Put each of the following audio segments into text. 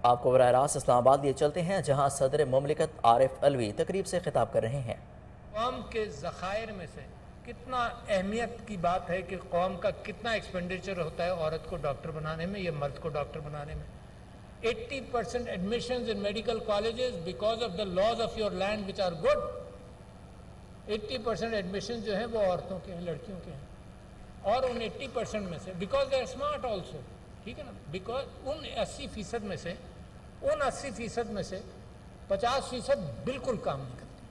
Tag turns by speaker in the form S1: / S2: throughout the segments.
S1: آپ کو براہ راست اسلام آباد لیے چلتے ہیں جہاں صدر مملکت عارف علوی تقریب سے خطاب کر رہے ہیں۔
S2: قوم کے ذخائر میں سے کتنا اہمیت کی بات ہے کہ قوم کا کتنا ایکسپینڈیچر ہوتا ہے عورت کو ڈاکٹر بنانے میں یا مرد کو ڈاکٹر بنانے میں۔ 80% admissions in medical colleges because of the laws of your land which are good. 80% admission جو ہیں وہ عورتوں کے ہیں، لڑکیوں کے ہیں، اور ان 80% میں سے because they are smart also, ٹھیک ہے نا، بیکاز ان 80% میں سے 50% بالکل کام نہیں کرتی،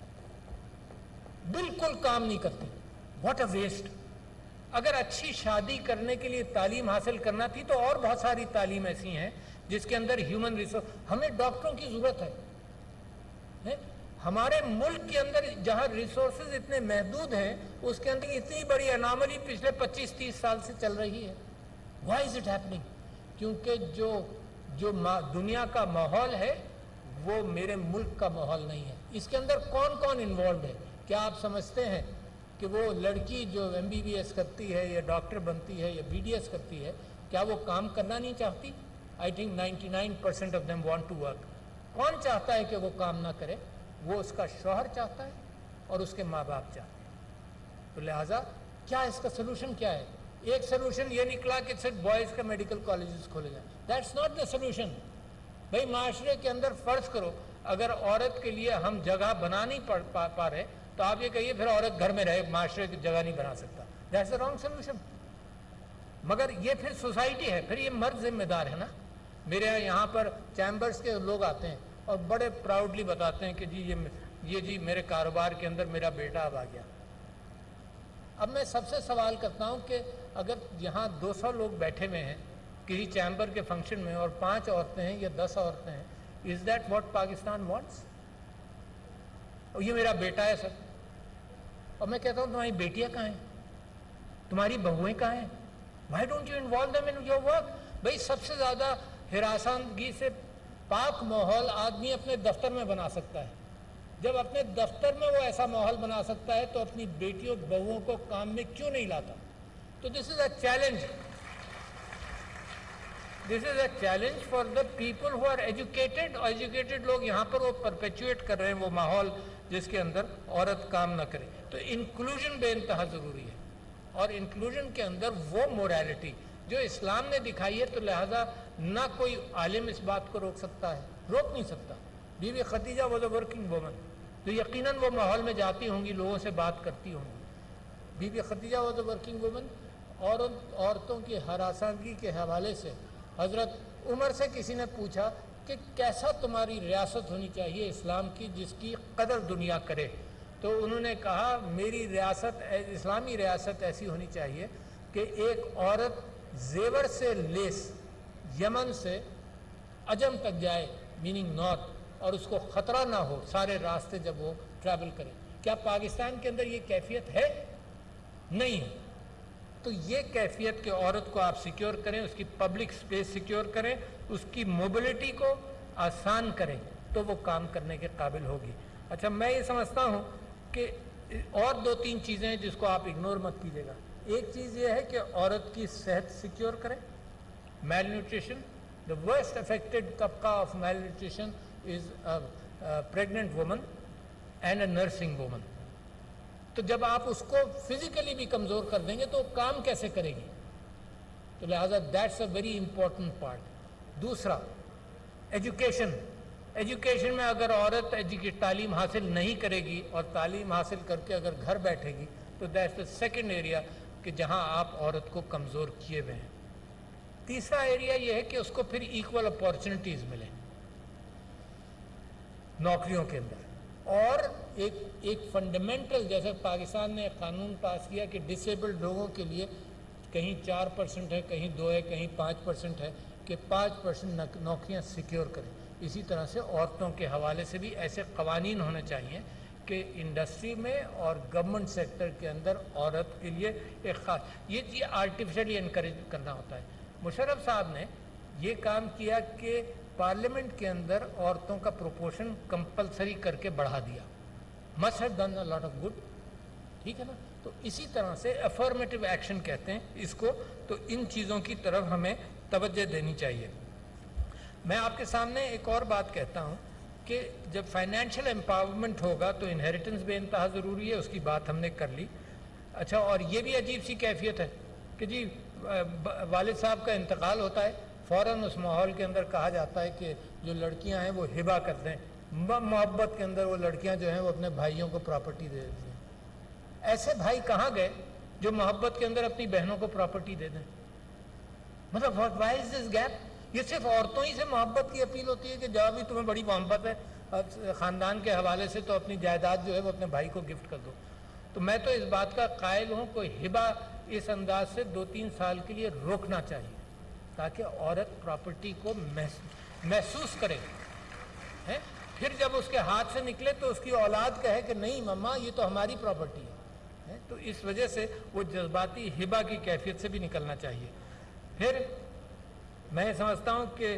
S2: بالکل کام نہیں کرتی۔ What a waste. اگر اچھی شادی کرنے کے لیے تعلیم حاصل کرنا تھی تو اور بہت ساری تعلیم ایسی ہیں جس کے اندر ہیومن ریسورس، ہمیں ڈاکٹروں کی ضرورت ہے۔ ہمارے ملک کے اندر جہاں ریسورسز اتنے محدود ہیں اس کے اندر اتنی بڑی اناملی پچھلے 25-30 سال سے چل رہی ہے۔ Why is it happening? کیونکہ جو دنیا کا ماحول ہے وہ میرے ملک کا ماحول نہیں ہے۔ اس کے اندر کون کون انوالوڈ ہے؟ کیا آپ سمجھتے ہیں کہ وہ لڑکی جو MBBS کرتی ہے یا ڈاکٹر بنتی ہے یا BDS کرتی ہے، کیا وہ کام کرنا نہیں چاہتی؟ I think 99% of them want to work۔ کون چاہتا ہے کہ وہ کام نہ کرے؟ وہ اس کا شوہر چاہتا ہے اور اس کے ماں باپ چاہتے ہیں۔ تو لہٰذا کیا اس کا سلوشن کیا ہے؟ ایک سلوشن یہ نکلا کہ صرف بوائز کا میڈیکل کالجز کھولے جائیں۔ That's not the solution. بھائی معاشرے کے اندر فرض کرو اگر عورت کے لیے ہم جگہ بنا نہیں پا رہے تو آپ یہ کہیے پھر عورت گھر میں رہے، معاشرے کی جگہ نہیں بنا سکتا۔ That's the wrong solution. مگر یہ پھر سوسائٹی ہے، پھر یہ مرد ذمہ دار ہے نا۔ میرے یہاں پر چیمبرز کے لوگ آتے ہیں اور بڑے پراؤڈلی بتاتے ہیں کہ جی میرے کاروبار کے اندر میرا بیٹا اب آ گیا۔ اب میں سب سے سوال کرتا ہوں کہ اگر یہاں 200 لوگ بیٹھے ہوئے ہیں کسی چیمبر کے فنکشن میں اور 5 عورتیں ہیں یا 10 عورتیں ہیں، is that what Pakistan wants? اور یہ میرا بیٹا ہے سر، اور میں کہتا ہوں تمہاری بیٹیاں کہاں ہیں؟ تمہاری بہویں کہاں ہیں؟ Why don't you involve them in your work? بھائی سب سے زیادہ ہراساندگی سے پاک ماحول آدمی اپنے دفتر میں بنا سکتا ہے۔ جب اپنے دفتر میں وہ ایسا ماحول بنا سکتا ہے تو اپنی بیٹیوں بہوؤں کو کام میں کیوں نہیں لاتا؟ تو this is a challenge, this is a challenge for the people who are educated. Educated لوگ یہاں پر وہ پرپیچویٹ کر رہے ہیں وہ ماحول جس کے اندر عورت کام نہ کرے۔ تو انکلوژن بے انتہا ضروری ہے، اور انکلوژن کے اندر وہ موریلٹی جو اسلام نے دکھائی ہے، تو لہٰذا نہ کوئی عالم اس بات کو روک سکتا ہے، روک نہیں سکتا۔ Bibi Khadija was a working woman, تو یقیناً وہ ماحول میں جاتی ہوں گی، لوگوں سے بات کرتی ہوں گی۔ Bibi Khadija was a working woman, اور عورتوں کی ہراساندگی کے حوالے سے حضرت عمر سے کسی نے پوچھا کہ کیسا تمہاری ریاست ہونی چاہیے اسلام کی جس کی قدر دنیا کرے؟ تو انہوں نے کہا میری ریاست، اسلامی ریاست ایسی ہونی چاہیے کہ ایک عورت زیور سے لیس یمن سے عجم تک جائے، میننگ نارتھ، اور اس کو خطرہ نہ ہو سارے راستے جب وہ ٹریول کرے۔ کیا پاکستان کے اندر یہ کیفیت ہے؟ نہیں ہے۔ تو یہ کیفیت کہ عورت کو آپ سیکیور کریں، اس کی پبلک سپیس سیکیور کریں، اس کی موبلٹی کو آسان کریں، تو وہ کام کرنے کے قابل ہوگی۔ اچھا، میں یہ سمجھتا ہوں کہ اور 2-3 چیزیں ہیں جس کو آپ اگنور مت کیجیے گا۔ ایک چیز یہ ہے کہ عورت کی صحت سیکیور کریں۔ میل نیوٹریشن، the worst affected طبقہ of malnutrition is a pregnant woman and a nursing woman۔ تو جب آپ اس کو فزیکلی بھی کمزور کر دیں گے تو کام کیسے کرے گی؟ تو لہٰذا that's a very important part. دوسرا، ایجوکیشن۔ ایجوکیشن میں اگر عورت تعلیم حاصل نہیں کرے گی اور تعلیم حاصل کر کے اگر گھر بیٹھے گی تو دیٹس دا سیکنڈ ایریا کہ جہاں آپ عورت کو کمزور کیے ہوئے ہیں۔ تیسرا ایریا یہ ہے کہ اس کو پھر ایکول اپارچونٹیز ملیں نوکریوں کے اندر، اور ایک فنڈامنٹل، جیسے پاکستان نے قانون پاس کیا کہ ڈسیبلڈ لوگوں کے لیے کہیں 4% ہے، کہیں 2 ہے، کہیں 5% ہے، کہ 5% نوکریاں سیکیور کریں۔ اسی طرح سے عورتوں کے حوالے سے بھی ایسے قوانین ہونے چاہیے کہ انڈسٹری میں اور گورنمنٹ سیکٹر کے اندر عورت کے لیے ایک خاص، یہ چیز آرٹیفیشلی انکریج کرنا ہوتا ہے۔ مشرف صاحب نے یہ کام کیا کہ پارلیمنٹ کے اندر عورتوں کا پروپورشن کمپلسری کر کے بڑھا دیا۔ must have done a lot of good، ٹھیک ہے نا۔ تو اسی طرح سے افرمیٹیو ایکشن کہتے ہیں اس کو، تو ان چیزوں کی طرف ہمیں توجہ دینی چاہیے۔ میں آپ کے سامنے ایک اور بات کہتا ہوں کہ جب فائنینشیل امپاورمنٹ ہوگا تو انہیریٹنس بے انتہا ضروری ہے، اس کی بات ہم نے کر لی. اچھا، اور یہ بھی عجیب سی کیفیت ہے کہ جی والد صاحب کا انتقال ہوتا ہے، فوراً اس ماحول کے اندر کہا جاتا ہے کہ جو لڑکیاں ہیں وہ ہبہ کر دیں. محبت کے اندر وہ لڑکیاں جو ہیں وہ اپنے بھائیوں کو پراپرٹی دے دیتی ہیں. ایسے بھائی کہاں گئے جو محبت کے اندر اپنی بہنوں کو پراپرٹی دے دیں؟ مطلب وائی از دس گیپ؟ یہ صرف عورتوں ہی سے محبت کی اپیل ہوتی ہے کہ جب بھی تمہیں بڑی محبت ہے خاندان کے حوالے سے تو اپنی جائیداد جو ہے وہ اپنے بھائی کو گفٹ کر دو. تو میں تو اس بات کا قائل ہوں کوئی ہبہ اس انداز سے 2-3 سال کے لیے روکنا چاہیے تاکہ عورت پراپرٹی کو محسوس کرے. پھر جب اس کے ہاتھ سے نکلے تو اس کی اولاد کہے کہ نہیں مما یہ تو ہماری پراپرٹی ہے. تو اس وجہ سے وہ جذباتی ہبہ کی کیفیت سے بھی نکلنا چاہیے. پھر میں سمجھتا ہوں کہ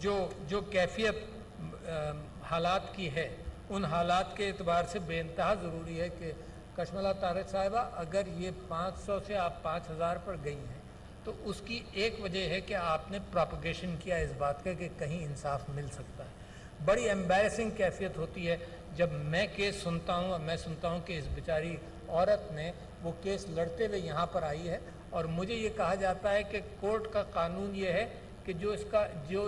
S2: جو کیفیت حالات کی ہے ان حالات کے اعتبار سے بے انتہا ضروری ہے کہ کشملہ طارق صاحبہ اگر یہ 500 سے آپ 5000 پر گئی ہیں تو اس کی ایک وجہ ہے کہ آپ نے پراپگیشن کیا اس بات کا کہ کہیں انصاف مل سکتا ہے. بڑی ایمبیرسنگ کیفیت ہوتی ہے جب میں کیس سنتا ہوں اور میں سنتا ہوں کہ اس بیچاری عورت نے وہ کیس لڑتے ہوئے یہاں پر آئی ہے اور مجھے یہ کہا جاتا ہے کہ کورٹ کا قانون یہ ہے کہ جو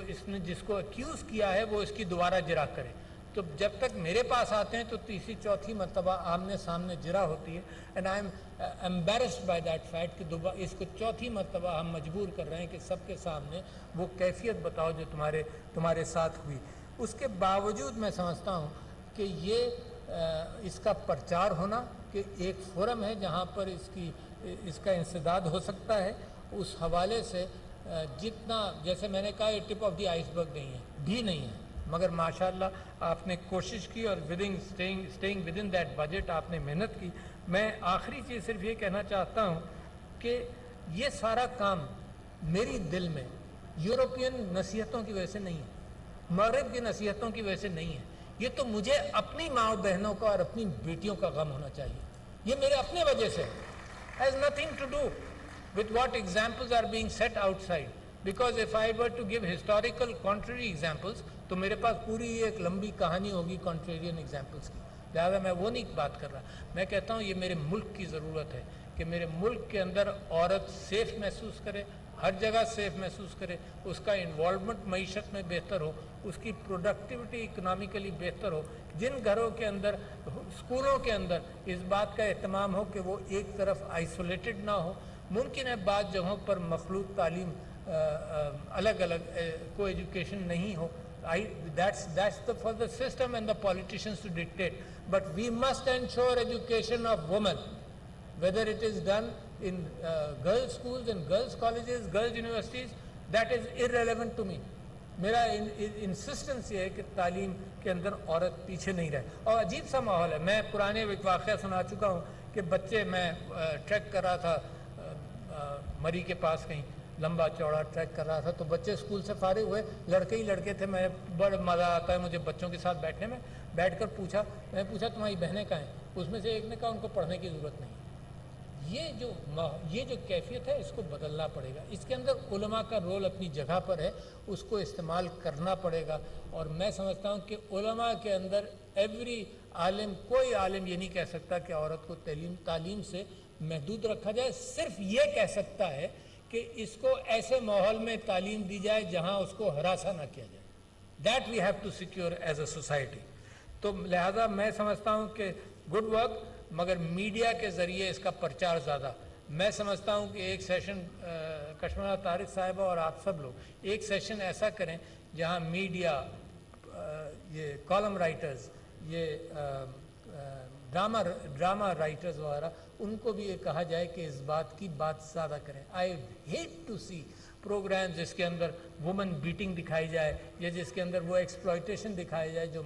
S2: اس نے جس کو اکیوز کیا ہے وہ اس کی دوبارہ جرح کرے. تو جب تک میرے پاس آتے ہیں تو تیسری چوتھی مرتبہ آمنے سامنے جرح ہوتی ہے and I am embarrassed by that fact کہ اس کو چوتھی مرتبہ ہم مجبور کر رہے ہیں کہ سب کے سامنے وہ کیفیت بتاؤ جو تمہارے ساتھ ہوئی. اس کے باوجود میں سمجھتا ہوں کہ یہ اس کا پرچار ہونا کہ ایک فورم ہے جہاں پر اس کا انسداد ہو سکتا ہے، اس حوالے سے جتنا جیسے میں نے کہا یہ ٹپ آف دی آئس برگ نہیں ہے مگر ماشاءاللہ آپ نے کوشش کی اور staying with in that budget آپ نے محنت کی. میں آخری چیز صرف یہ کہنا چاہتا ہوں کہ یہ سارا کام میری دل میں یورپین نصیحتوں کی وجہ سے نہیں ہے، مغرب کی نصیحتوں کی وجہ سے نہیں ہے. یہ تو مجھے اپنی ماں بہنوں کا اور اپنی بیٹیوں کا غم ہونا چاہیے. یہ میرے اپنے وجہ سے has nothing to do with what examples are being set outside. Because if I were to give historical contrary examples تو میرے پاس پوری ایک لمبی کہانی ہوگی contrarian examples کی. لہٰذا میں وہ نہیں بات کر رہا. میں کہتا ہوں یہ میرے ملک کی ضرورت ہے کہ میرے ملک کے اندر عورت سیف محسوس کرے، ہر جگہ سیف محسوس کرے، اس کا انوالومنٹ معیشت میں بہتر ہو، اس کی پروڈکٹیوٹی اکنامیکلی بہتر ہو. جن گھروں کے اندر اسکولوں کے اندر اس بات کا اہتمام ہو کہ وہ ایک طرف آئسولیٹڈ نہ ہو. ممکن ہے بعض جگہوں پر مخلوط تعلیم الگ الگ کو ایجوکیشن نہیں ہو. That's for the system and the politicians to dictate. But we must ensure education of women, whether it is done in girls' schools and girls' colleges, girls' universities, that is irrelevant to me. میرا انسسٹنس یہ ہے کہ تعلیم کے اندر عورت پیچھے نہیں رہے. اور عجیب سا ماحول ہے. میں پرانے ایک واقعہ سنا چکا ہوں کہ بچے میں ٹریک کر رہا تھا مری کے پاس کہیں لمبا چوڑا ٹریک کر رہا تھا تو بچے اسکول سے فارغ ہوئے، لڑکے ہی لڑکے تھے. میں بڑا مزہ آتا ہے مجھے بچوں کے ساتھ بیٹھنے میں. بیٹھ کر میں پوچھا تمہاری بہنیں کہاں ہیں؟ اس میں سے ایک نے کہا ان کو پڑھنے کی ضرورت نہیں. یہ جو کیفیت ہے اس کو بدلنا پڑے گا. اس کے اندر علماء کا رول اپنی جگہ پر ہے، اس کو استعمال کرنا پڑے گا. اور میں سمجھتا ہوں کہ علماء کے اندر کوئی عالم یہ نہیں کہہ سکتا کہ عورت کو تعلیم سے محدود رکھا جائے. صرف یہ کہہ سکتا ہے کہ اس کو ایسے ماحول میں تعلیم دی جائے جہاں اس کو ہراساں نہ کیا جائے. That we have to secure as a society. تو لہٰذا میں سمجھتا ہوں کہ گڈ ورک، مگر میڈیا کے ذریعے اس کا پرچار زیادہ. میں سمجھتا ہوں کہ ایک سیشن کشملہ طارق صاحبہ اور آپ سب لوگ ایک سیشن ایسا کریں جہاں میڈیا، یہ کالم رائٹرز، یہ ڈرامہ رائٹرز وغیرہ، ان کو بھی یہ کہا جائے کہ اس بات کی بات زیادہ کریں. I hate to see program جس کے اندر وومن بیٹنگ دکھائی جائے یا جس کے اندر وہ ایکسپلائٹیشن دکھائی جائے جو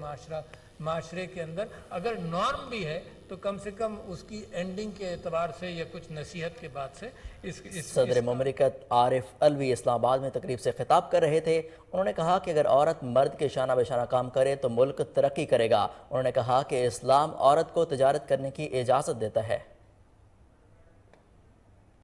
S2: معاشرے کے اندر اگر نارم بھی ہے تو کم سے کم اس کی اینڈنگ کے اعتبار سے یا کچھ نصیحت کے بعد سے
S1: صدر مملکت عارف الوی اسلام آباد میں تقریب سے خطاب کر رہے تھے. انہوں نے کہا کہ اگر عورت مرد کے شانہ بہ شانہ کام کرے تو ملک ترقی کرے گا. انہوں نے کہا کہ اسلام عورت کو تجارت کرنے کی اجازت دیتا ہے.